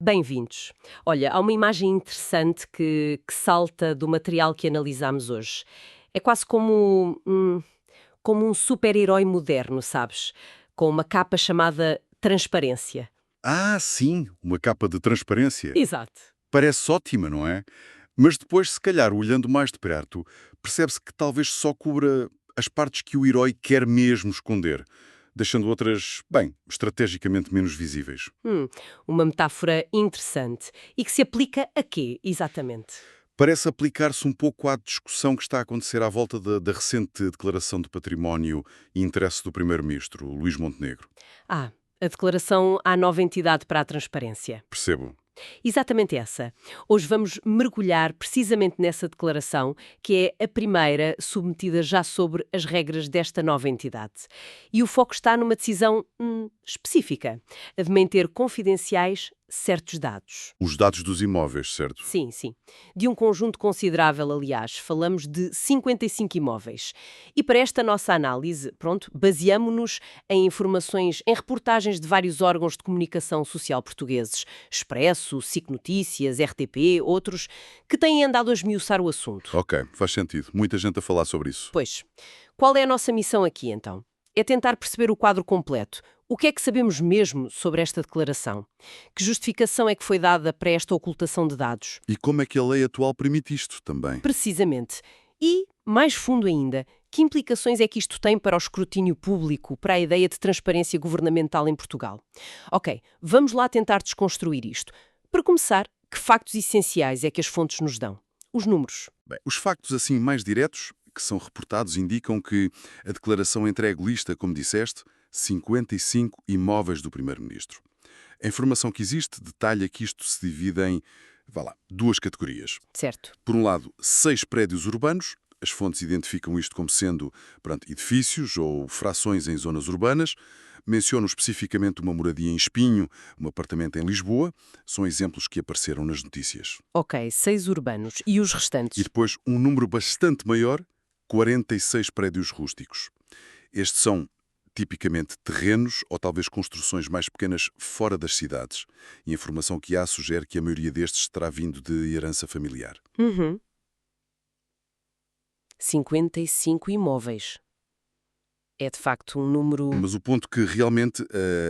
Bem-vindos. Olha, há uma imagem interessante que salta do material que analisamos hoje. É quase como um super-herói moderno, sabes? Com uma capa chamada transparência. Ah, sim, uma capa de transparência. Exato. Parece ótima, não é? Mas depois, se calhar, olhando mais de perto, percebe-se que talvez só cubra as partes que o herói quer mesmo esconder, deixando outras, bem, estrategicamente menos visíveis. Hum, uma metáfora interessante. E que se aplica a quê, exatamente? Parece aplicar-se um pouco à discussão que está a acontecer à volta da recente declaração de património e interesse do primeiro-ministro, Luís Montenegro. Ah, a declaração à nova entidade para a transparência. Percebo. Exatamente essa. Hoje vamos mergulhar precisamente nessa declaração, que é a primeira submetida já sobre as regras desta nova entidade. E o foco está numa decisão específica, a de manter confidenciais certos dados. Os dados dos imóveis, certo? Sim, sim. De um conjunto considerável, aliás. Falamos de 55 imóveis. E para esta nossa análise, pronto, baseamo-nos em informações, em reportagens de vários órgãos de comunicação social portugueses, Expresso, SIC Notícias, RTP, outros, que têm andado a esmiuçar o assunto. Ok, faz sentido. Muita gente a falar sobre isso. Pois, qual é a nossa missão aqui, então? É tentar perceber o quadro completo. O que é que sabemos mesmo sobre esta declaração? Que justificação é que foi dada para esta ocultação de dados? E como é que a lei atual permite isto também? Precisamente. E, mais fundo ainda, que implicações é que isto tem para o escrutínio público, para a ideia de transparência governamental em Portugal? Ok, vamos lá tentar desconstruir isto. Para começar, que factos essenciais é que as fontes nos dão? Os números. Bem, os factos assim mais diretos que são reportados indicam que a declaração entregue lista, como disseste, 55 imóveis do primeiro-ministro. A informação que existe detalha que isto se divide em, vá lá, duas categorias. Certo. Por um lado, 6 prédios urbanos. As fontes identificam isto como sendo, pronto, edifícios ou frações em zonas urbanas. Mencionam especificamente uma moradia em Espinho, um apartamento em Lisboa. São exemplos que apareceram nas notícias. Ok, 6 urbanos. E os E restantes? depois um número bastante maior, 46 prédios rústicos. Estes são tipicamente terrenos ou talvez construções mais pequenas fora das cidades. E a informação que há sugere que a maioria destes terá vindo de herança familiar. Uhum. 55 imóveis. É de facto um número. Mas o ponto que realmente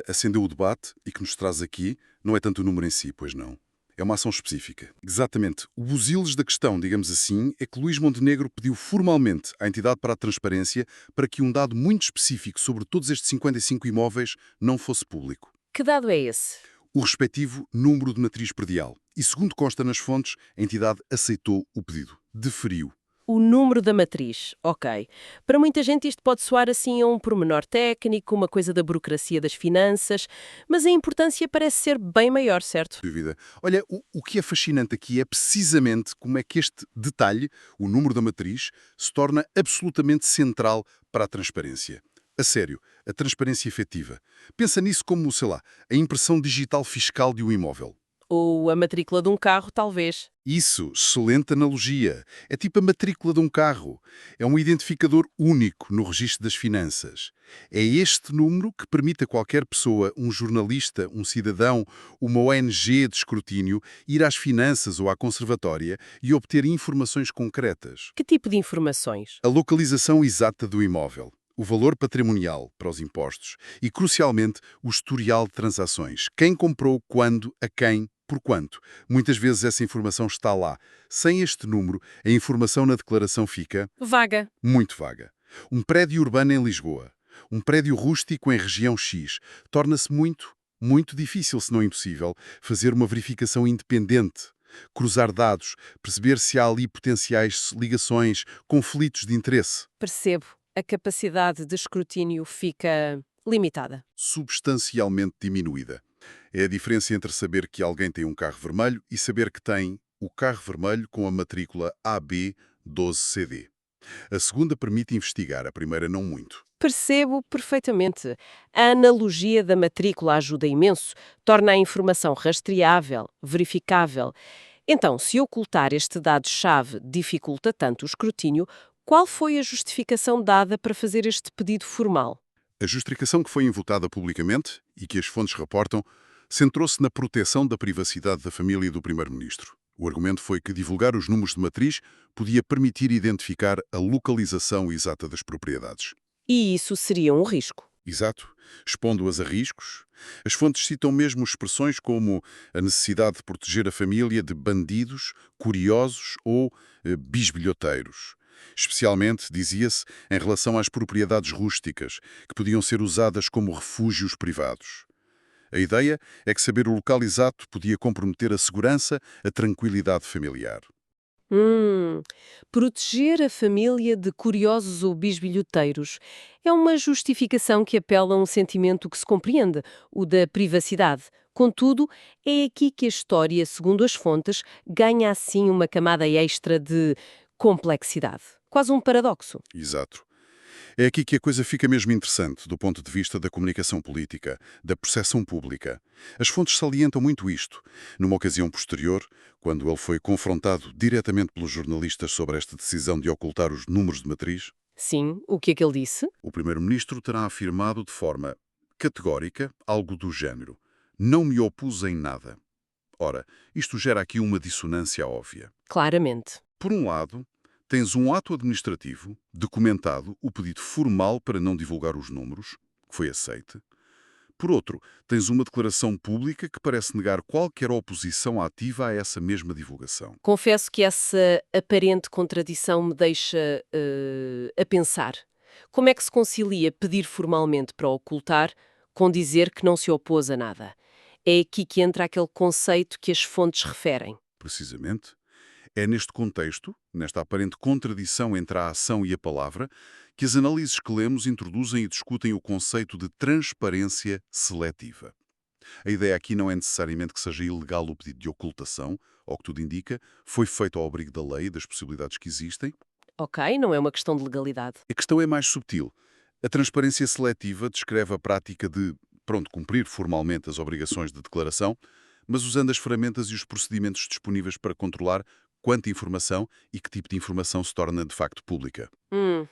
acendeu o debate e que nos traz aqui não é tanto o número em si, pois não. É uma ação específica. Exatamente. O busiles da questão, digamos assim, é que Luís Montenegro pediu formalmente à entidade para a transparência para que um dado muito específico sobre todos estes 55 imóveis não fosse público. Que dado é esse? O respectivo número de matriz predial. E segundo consta nas fontes, a entidade aceitou o pedido. Deferiu. O número da matriz, ok. Para muita gente isto pode soar assim a um pormenor técnico, uma coisa da burocracia das finanças, mas a importância parece ser bem maior, certo? Dúvida. Olha, o que é fascinante aqui é precisamente como é que este detalhe, o número da matriz, se torna absolutamente central para a transparência. A sério, a transparência efetiva. Pensa nisso como, sei lá, a impressão digital fiscal de um imóvel. Ou a matrícula de um carro, talvez. Isso, excelente analogia. É tipo a matrícula de um carro. É um identificador único no registro das finanças. É este número que permite a qualquer pessoa, um jornalista, um cidadão, uma ONG de escrutínio, ir às finanças ou à conservatória e obter informações concretas. Que tipo de informações? A localização exata do imóvel, o valor patrimonial para os impostos e, crucialmente, o historial de transações. Quem comprou, quando, a quem, por quanto. Muitas vezes essa informação está lá. Sem este número, a informação na declaração fica Vaga. muito vaga. Um prédio urbano em Lisboa, um prédio rústico em região X, torna-se muito difícil, se não impossível, fazer uma verificação independente. Cruzar dados, perceber se há ali potenciais ligações, conflitos de interesse. Percebo. A capacidade de escrutínio fica limitada. Substancialmente diminuída. É a diferença entre saber que alguém tem um carro vermelho e saber que tem o carro vermelho com a matrícula AB12CD. A segunda permite investigar, a primeira não muito. Percebo perfeitamente. A analogia da matrícula ajuda imenso, torna a informação rastreável, verificável. Então, se ocultar este dado-chave dificulta tanto o escrutínio, qual foi a justificação dada para fazer este pedido formal? A justificação que foi invotada publicamente e que as fontes reportam Centrou-se na proteção da privacidade da família do primeiro-ministro. O argumento foi que divulgar os números de matriz podia permitir identificar a localização exata das propriedades. E isso seria um risco. Exato, expondo-as a riscos. As fontes citam mesmo expressões como a necessidade de proteger a família de bandidos, curiosos ou bisbilhoteiros. Especialmente, dizia-se, em relação às propriedades rústicas, que podiam ser usadas como refúgios privados. A ideia é que saber o local exato podia comprometer a segurança, a tranquilidade familiar. Hum, proteger a família de curiosos ou bisbilhoteiros é uma justificação que apela a um sentimento que se compreende, o da privacidade. Contudo, é aqui que a história, segundo as fontes, ganha assim uma camada extra de complexidade. Quase um paradoxo. Exato. É aqui que a coisa fica mesmo interessante, do ponto de vista da comunicação política, da percepção pública. As fontes salientam muito isto. Numa ocasião posterior, quando ele foi confrontado diretamente pelos jornalistas sobre esta decisão de ocultar os números de matriz, Sim, o que é que ele disse? o primeiro-ministro terá afirmado de forma categórica algo do género: "Não me opus em nada." Ora, isto gera aqui uma dissonância óbvia. Claramente. Por um lado, tens um ato administrativo, documentado, o pedido formal para não divulgar os números, que foi aceite. Por outro, tens uma declaração pública que parece negar qualquer oposição ativa a essa mesma divulgação. Confesso que essa aparente contradição me deixa a pensar. Como é que se concilia pedir formalmente para ocultar com dizer que não se opôs a nada? É aqui que entra aquele conceito que as fontes referem. Precisamente, é neste contexto, nesta aparente contradição entre a ação e a palavra, que as análises que lemos introduzem e discutem o conceito de transparência seletiva. A ideia aqui não é necessariamente que seja ilegal o pedido de ocultação, ao que tudo indica, foi feito ao abrigo da lei e das possibilidades que existem. Ok, não é uma questão de legalidade. A questão é mais subtil. A transparência seletiva descreve a prática de, pronto, cumprir formalmente as obrigações de declaração, mas usando as ferramentas e os procedimentos disponíveis para controlar quanta informação e que tipo de informação se torna de facto pública. Hum,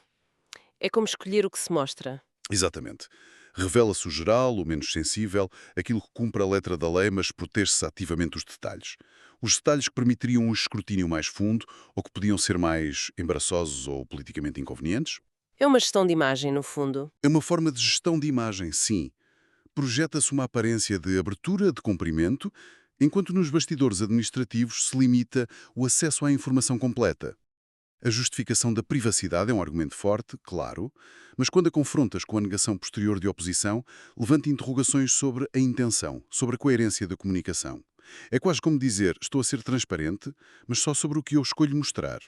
é como escolher o que se mostra. Exatamente. Revela-se o geral, o menos sensível, aquilo que cumpre a letra da lei, mas protege-se ativamente os detalhes. Os detalhes que permitiriam um escrutínio mais fundo ou que podiam ser mais embaraçosos ou politicamente inconvenientes. É uma gestão de imagem, no fundo. É uma forma de gestão de imagem, sim. Projeta-se uma aparência de abertura, de comprimento, enquanto nos bastidores administrativos se limita o acesso à informação completa. A justificação da privacidade é um argumento forte, claro, mas quando a confrontas com a negação posterior de oposição, levanta interrogações sobre a intenção, sobre a coerência da comunicação. É quase como dizer: estou a ser transparente, mas só sobre o que eu escolho mostrar.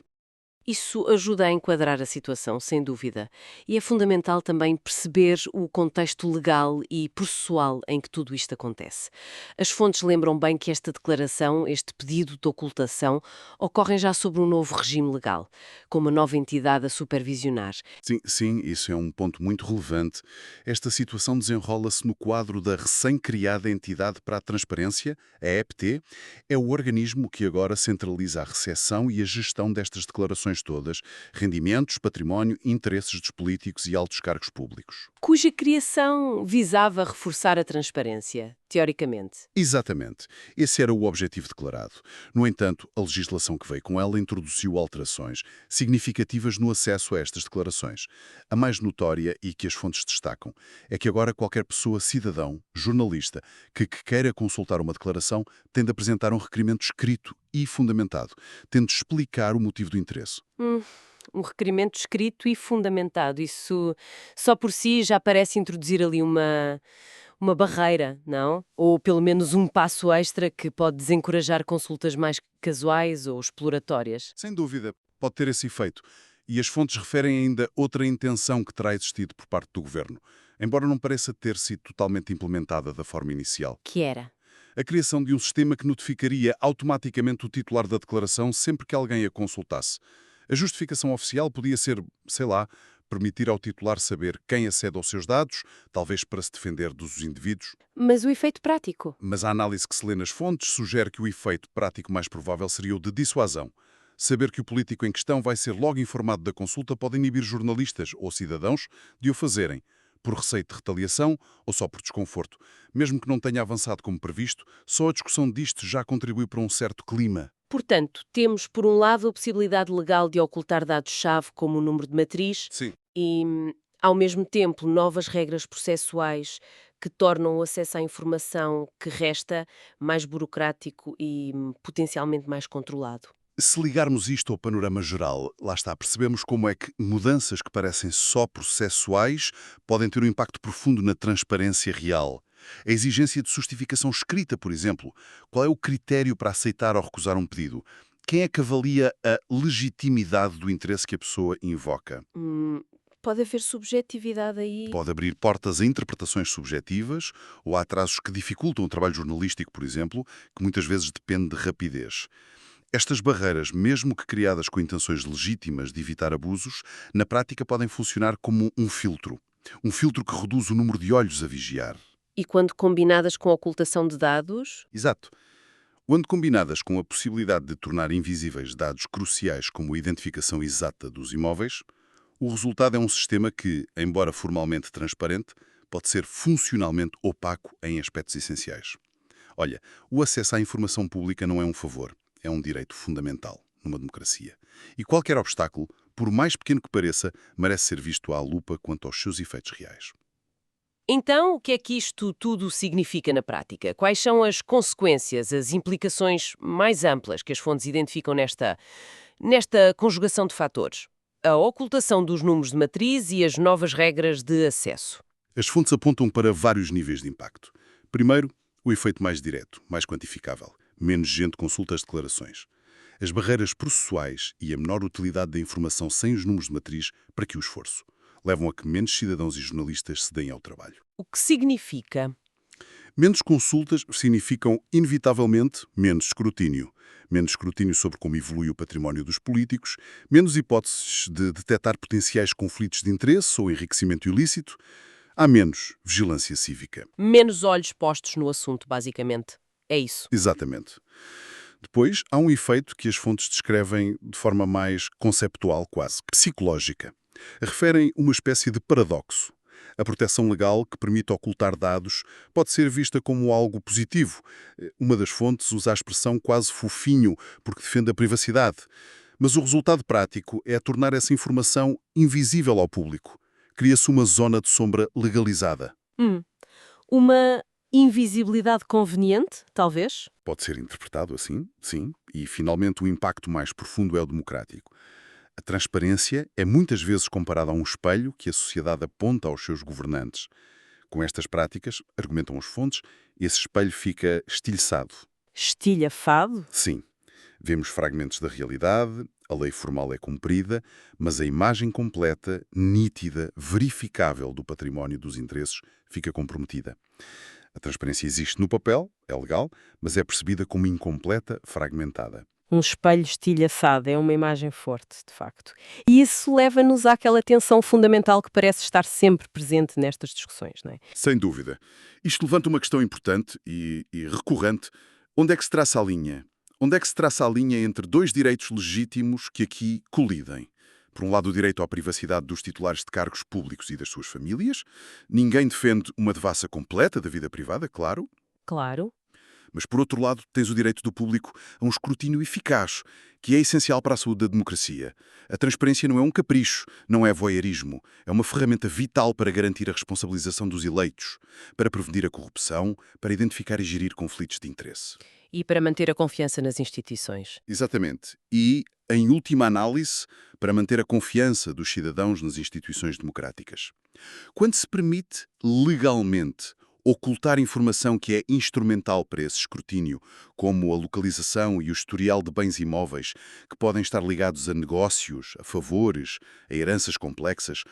Isso ajuda a enquadrar a situação, sem dúvida. E é fundamental também perceber o contexto legal e processual em que tudo isto acontece. As fontes lembram bem que esta declaração, este pedido de ocultação, ocorrem já sob um novo regime legal, com uma nova entidade a supervisionar. Sim, sim, isso é um ponto muito relevante. Esta situação desenrola-se no quadro da recém-criada Entidade para a Transparência, a EPT. É o organismo que agora centraliza a recepção e a gestão destas declarações todas, rendimentos, património, interesses dos políticos e altos cargos públicos. Cuja criação visava reforçar a transparência, teoricamente. Exatamente. Esse era o objetivo declarado. No entanto, a legislação que veio com ela introduziu alterações significativas no acesso a estas declarações. A mais notória e que as fontes destacam é que agora qualquer pessoa, cidadão, jornalista, que queira consultar uma declaração tem de apresentar um requerimento escrito e fundamentado, tendo de explicar o motivo do interesse. Um requerimento escrito e fundamentado. Isso só por si já parece introduzir ali uma barreira, não? Ou pelo menos um passo extra que pode desencorajar consultas mais casuais ou exploratórias. Sem dúvida, pode ter esse efeito. E as fontes referem ainda outra intenção que terá existido por parte do governo, embora não pareça ter sido totalmente implementada da forma inicial. Que era? A criação de um sistema que notificaria automaticamente o titular da declaração sempre que alguém a consultasse. A justificação oficial podia ser, sei lá, permitir ao titular saber quem acede aos seus dados, talvez para se defender dos indivíduos. Mas o efeito prático? Mas a análise que se lê nas fontes sugere que o efeito prático mais provável seria o de dissuasão. Saber que o político em questão vai ser logo informado da consulta pode inibir jornalistas ou cidadãos de o fazerem, por receio de retaliação ou só por desconforto. Mesmo que não tenha avançado como previsto, só a discussão disto já contribui para um certo clima. Portanto, temos, por um lado, a possibilidade legal de ocultar dados-chave, como o número de matriz, Sim. e, ao mesmo tempo, novas regras processuais que tornam o acesso à informação que resta mais burocrático e potencialmente mais controlado. Se ligarmos isto ao panorama geral, lá está, percebemos como é que mudanças que parecem só processuais podem ter um impacto profundo na transparência real. A exigência de justificação escrita, por exemplo. Qual é o critério para aceitar ou recusar um pedido? Quem é que avalia a legitimidade do interesse que a pessoa invoca? Pode haver subjetividade aí. Pode abrir portas a interpretações subjetivas ou a atrasos que dificultam o trabalho jornalístico, por exemplo, que muitas vezes depende de rapidez. Estas barreiras, mesmo que criadas com intenções legítimas de evitar abusos, na prática podem funcionar como um filtro. Um filtro que reduz o número de olhos a vigiar. E quando combinadas com a ocultação de dados, Exato. Quando combinadas com a possibilidade de tornar invisíveis dados cruciais como a identificação exata dos imóveis, o resultado é um sistema que, embora formalmente transparente, pode ser funcionalmente opaco em aspectos essenciais. Olha, o acesso à informação pública não é um favor, é um direito fundamental numa democracia. E qualquer obstáculo, por mais pequeno que pareça, merece ser visto à lupa quanto aos seus efeitos reais. então, o que é que isto tudo significa na prática? Quais são as consequências, as implicações mais amplas que as fontes identificam nesta conjugação de fatores? A ocultação dos números de matriz e as novas regras de acesso. As fontes apontam para vários níveis de impacto. Primeiro, o efeito mais direto, mais quantificável. Menos gente consulta as declarações. As barreiras processuais e a menor utilidade da informação sem os números de matriz para que o esforço levam a que menos cidadãos e jornalistas se deem ao trabalho. O que significa? Menos consultas significam, inevitavelmente, menos escrutínio. Menos escrutínio sobre como evolui o património dos políticos, menos hipóteses de detectar potenciais conflitos de interesse ou enriquecimento ilícito. Há menos vigilância cívica. Menos olhos postos no assunto, basicamente. É isso. Exatamente. Depois, há um efeito que as fontes descrevem de forma mais conceptual, quase psicológica. Referem uma espécie de paradoxo. A proteção legal que permite ocultar dados pode ser vista como algo positivo. Uma das fontes usa a expressão quase fofinho, porque defende a privacidade. Mas o resultado prático é tornar essa informação invisível ao público. Cria-se uma zona de sombra legalizada. Hum. Uma invisibilidade conveniente, talvez? Pode ser interpretado assim, sim, e finalmente o impacto mais profundo é o democrático. A transparência é muitas vezes comparada a um espelho que a sociedade aponta aos seus governantes. Com estas práticas, argumentam as fontes, esse espelho fica estilhaçado. Estilhafado? Sim, vemos fragmentos da realidade, a lei formal é cumprida, mas a imagem completa, nítida, verificável do património dos interesses fica comprometida. A transparência existe no papel, é legal, mas é percebida como incompleta, fragmentada. Um espelho estilhaçado é uma imagem forte, de facto. E isso leva-nos àquela tensão fundamental que parece estar sempre presente nestas discussões, não é? Sem dúvida. Isto levanta uma questão importante e recorrente. Onde é que se traça a linha? Onde é que se traça a linha entre dois direitos legítimos que aqui colidem? Por um lado, o direito à privacidade dos titulares de cargos públicos e das suas famílias. Ninguém defende uma devassa completa da vida privada, claro. Claro. Mas, por outro lado, tens o direito do público a um escrutínio eficaz, que é essencial para a saúde da democracia. A transparência não é um capricho, não é voyeurismo. É uma ferramenta vital para garantir a responsabilização dos eleitos, para prevenir a corrupção, para identificar e gerir conflitos de interesse. E para manter a confiança nas instituições. Exatamente. E, em última análise, para manter a confiança dos cidadãos nas instituições democráticas. Quando se permite, legalmente, ocultar informação que é instrumental para esse escrutínio, como a localização e o historial de bens imóveis, que podem estar ligados a negócios, a favores, a heranças complexas,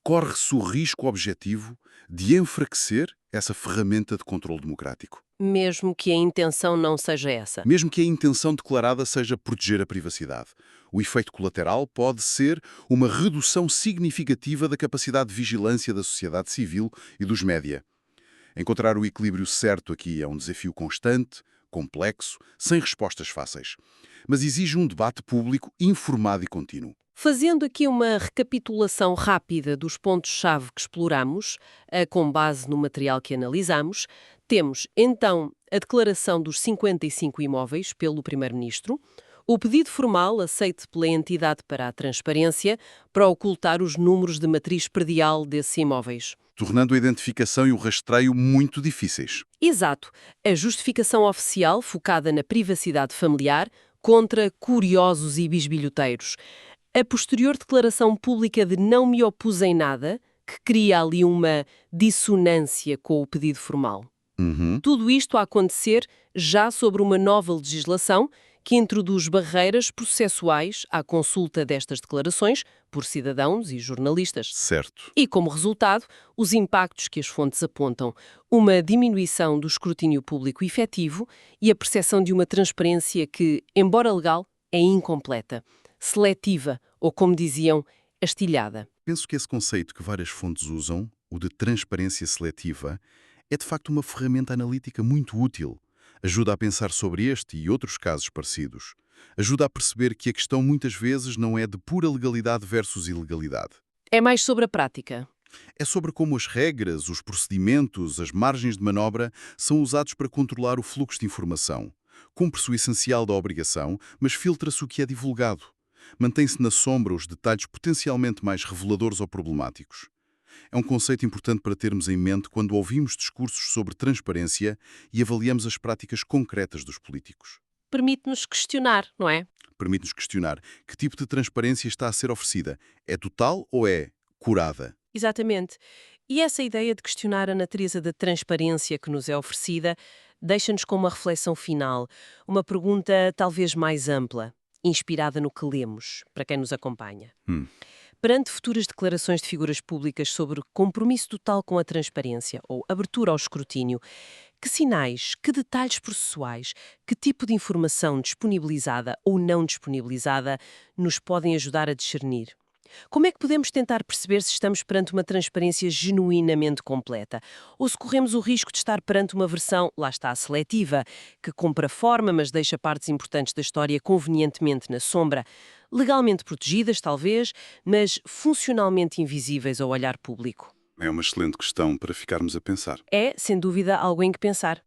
corre-se o risco objetivo de enfraquecer essa ferramenta de controle democrático. Mesmo que a intenção não seja essa. Mesmo que a intenção declarada seja proteger a privacidade. O efeito colateral pode ser uma redução significativa da capacidade de vigilância da sociedade civil e dos média. Encontrar o equilíbrio certo aqui é um desafio constante, complexo, sem respostas fáceis. Mas exige um debate público informado e contínuo. Fazendo aqui uma recapitulação rápida dos pontos-chave que exploramos, com base no material que analisamos, temos, então, a declaração dos 55 imóveis pelo Primeiro-Ministro, o pedido formal aceite pela entidade para a transparência para ocultar os números de matriz predial desses imóveis. Tornando a identificação e o rastreio muito difíceis. Exato. A justificação oficial focada na privacidade familiar contra curiosos e bisbilhoteiros. A posterior declaração pública de não me opus em nada, que cria ali uma dissonância com o pedido formal. Tudo isto a acontecer já sobre uma nova legislação que introduz barreiras processuais à consulta destas declarações por cidadãos e jornalistas. Certo. E, como resultado, os impactos que as fontes apontam, uma diminuição do escrutínio público efetivo e a percepção de uma transparência que, embora legal, é incompleta, seletiva ou, como diziam, astilhada. Penso que esse conceito que várias fontes usam, o de transparência seletiva, é de facto uma ferramenta analítica muito útil. Ajuda a pensar sobre este e outros casos parecidos. Ajuda a perceber que a questão muitas vezes não é de pura legalidade versus ilegalidade. É mais sobre a prática. É sobre como as regras, os procedimentos, as margens de manobra são usados para controlar o fluxo de informação. Cumpre-se o essencial da obrigação, mas filtra-se o que é divulgado. Mantém-se na sombra os detalhes potencialmente mais reveladores ou problemáticos. É um conceito importante para termos em mente quando ouvimos discursos sobre transparência e avaliamos as práticas concretas dos políticos. Permite-nos questionar, não é? Permite-nos questionar que tipo de transparência está a ser oferecida. É total ou é curada? Exatamente. E essa ideia de questionar a natureza da transparência que nos é oferecida deixa-nos com uma reflexão final, uma pergunta talvez mais ampla, inspirada no que lemos, para quem nos acompanha. Perante futuras declarações de figuras públicas sobre compromisso total com a transparência ou abertura ao escrutínio, que sinais, que detalhes processuais, que tipo de informação disponibilizada ou não disponibilizada nos podem ajudar a discernir? Como é que podemos tentar perceber se estamos perante uma transparência genuinamente completa? Ou se corremos o risco de estar perante uma versão, lá está, seletiva, que cumpre a forma, mas deixa partes importantes da história convenientemente na sombra, legalmente protegidas, talvez, mas funcionalmente invisíveis ao olhar público? É uma excelente questão para ficarmos a pensar. É, sem dúvida, algo em que pensar.